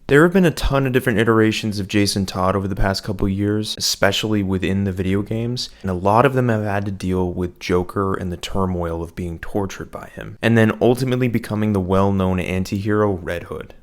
There have been a ton of different iterations of Jason Todd over the past couple years, especially within the video games, and a lot of them have had to deal with Joker and the turmoil of being tortured by him, and then ultimately becoming the well-known anti-hero Red Hood.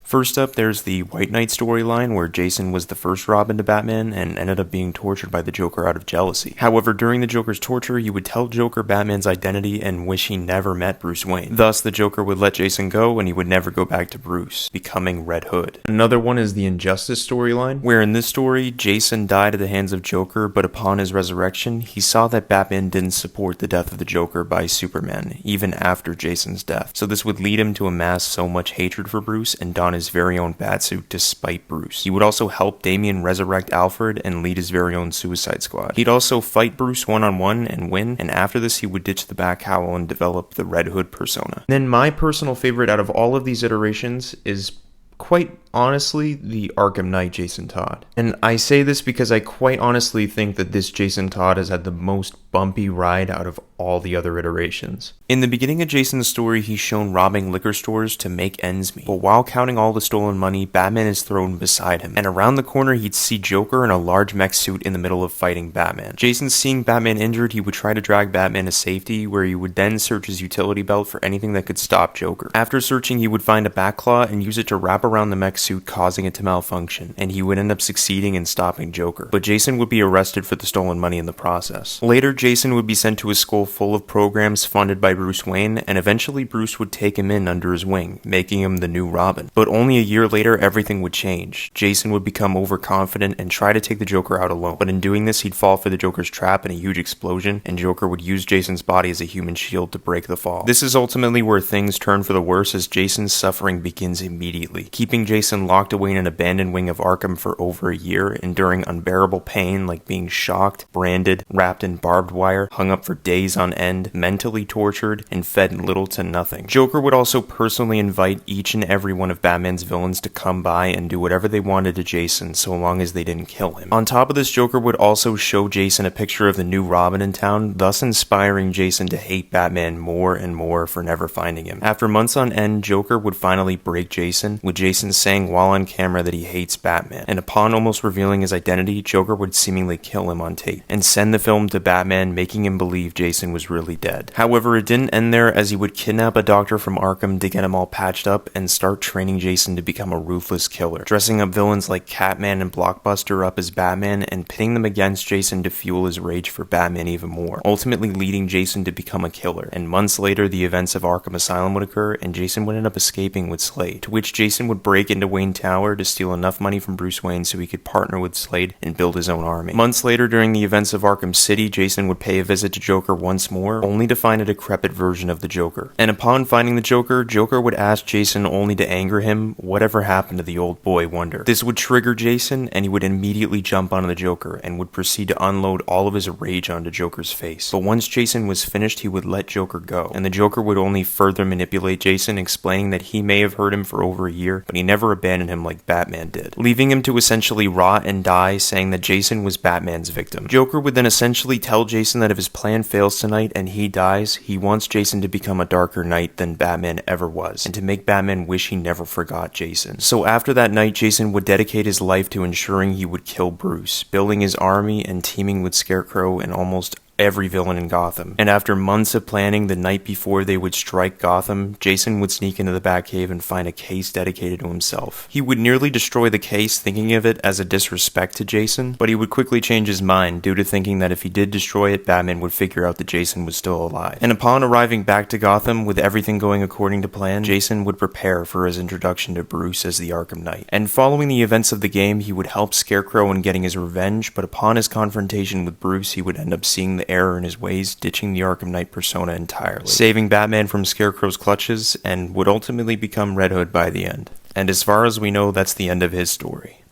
First up, there's the White Knight storyline, where Jason was the first Robin to Batman and ended up being tortured by the Joker out of jealousy. However, during the Joker's torture, he would tell Joker Batman's identity and wish he never met Bruce Wayne. Thus, the Joker would let Jason go and he would never go back to Bruce, becoming Red Hood. Another one is the Injustice storyline, where in this story, Jason died at the hands of Joker, but upon his resurrection, he saw that Batman didn't support the death of the Joker by Superman, even after Jason's death. So this would lead him to amass so much hatred for Bruce and don his very own Batsuit to spite Bruce. He would also help Damian resurrect Alfred and lead his very own Suicide Squad. He'd also fight Bruce one-on-one and win, and after this he would ditch the Bat-Cowl and develop the Red Hood persona. Then my personal favorite out of all of these iterations is quite honestly the Arkham Knight Jason Todd. And I say this because I quite honestly think that this Jason Todd has had the most bumpy ride out of all the other iterations. In the beginning of Jason's story, he's shown robbing liquor stores to make ends meet. But while counting all the stolen money, Batman is thrown beside him. And around the corner, he'd see Joker in a large mech suit in the middle of fighting Batman. Jason, seeing Batman injured, he would try to drag Batman to safety, where he would then search his utility belt for anything that could stop Joker. After searching, he would find a Batclaw and use it to wrap around the mech suit, causing it to malfunction, and he would end up succeeding in stopping Joker. But Jason would be arrested for the stolen money in the process. Later, Jason would be sent to a school full of programs funded by Bruce Wayne, and eventually Bruce would take him in under his wing, making him the new Robin. But only a year later, everything would change. Jason would become overconfident and try to take the Joker out alone. But in doing this, he'd fall for the Joker's trap in a huge explosion, and Joker would use Jason's body as a human shield to break the fall. This is ultimately where things turn for the worse, as Jason's suffering begins immediately, keeping Jason locked away in an abandoned wing of Arkham for over a year, enduring unbearable pain like being shocked, branded, wrapped in barbed wire, hung up for days on end, mentally tortured, and fed little to nothing. Joker would also personally invite each and every one of Batman's villains to come by and do whatever they wanted to Jason, so long as they didn't kill him. On top of this, Joker would also show Jason a picture of the new Robin in town, thus inspiring Jason to hate Batman more and more for never finding him. After months on end, Joker would finally break Jason, with Jason saying while on camera that he hates Batman, and upon almost revealing his identity, Joker would seemingly kill him on tape, and send the film to Batman, making him believe Jason was really dead. However, it didn't end there, as he would kidnap a doctor from Arkham to get him all patched up and start training Jason to become a ruthless killer, dressing up villains like Catman and Blockbuster up as Batman and pitting them against Jason to fuel his rage for Batman even more, ultimately leading Jason to become a killer. And months later, the events of Arkham Asylum would occur, and Jason would end up escaping with Slade, to which Jason would break into Wayne Tower to steal enough money from Bruce Wayne so he could partner with Slade and build his own army. Months later, during the events of Arkham City, Jason would pay a visit to Joker once more, only to find a decrepit version of the Joker. And upon finding the Joker, Joker would ask Jason, only to anger him, whatever happened to the old boy wonder. This would trigger Jason, and he would immediately jump onto the Joker and would proceed to unload all of his rage onto Joker's face. But once Jason was finished, he would let Joker go, and the Joker would only further manipulate Jason, explaining that he may have hurt him for over a year, but he never abandoned him like Batman did, leaving him to essentially rot and die, saying that Jason was Batman's victim. Joker would then essentially tell Jason that if his plan fails tonight and he dies, he wants Jason to become a darker knight than Batman ever was, and to make Batman wish he never forgot Jason. So after that night, Jason would dedicate his life to ensuring he would kill Bruce, building his army and teaming with Scarecrow and almost every villain in Gotham. And after months of planning, the night before they would strike Gotham, Jason would sneak into the Batcave and find a case dedicated to himself. He would nearly destroy the case, thinking of it as a disrespect to Jason, but he would quickly change his mind due to thinking that if he did destroy it, Batman would figure out that Jason was still alive. And upon arriving back to Gotham, with everything going according to plan, Jason would prepare for his introduction to Bruce as the Arkham Knight. And following the events of the game, he would help Scarecrow in getting his revenge, but upon his confrontation with Bruce, he would end up seeing the error in his ways, ditching the Arkham Knight persona entirely, saving Batman from Scarecrow's clutches, and would ultimately become Red Hood by the end. And as far as we know, that's the end of his story.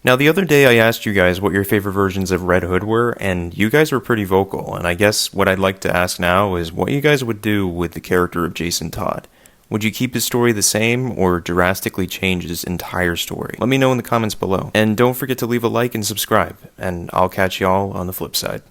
Now, the other day I asked you guys what your favorite versions of Red Hood were, and you guys were pretty vocal, and I guess what I'd like to ask now is what you guys would do with the character of Jason Todd. Would you keep his story the same, or drastically change his entire story? Let me know in the comments below. And don't forget to leave a like and subscribe, and I'll catch y'all on the flip side.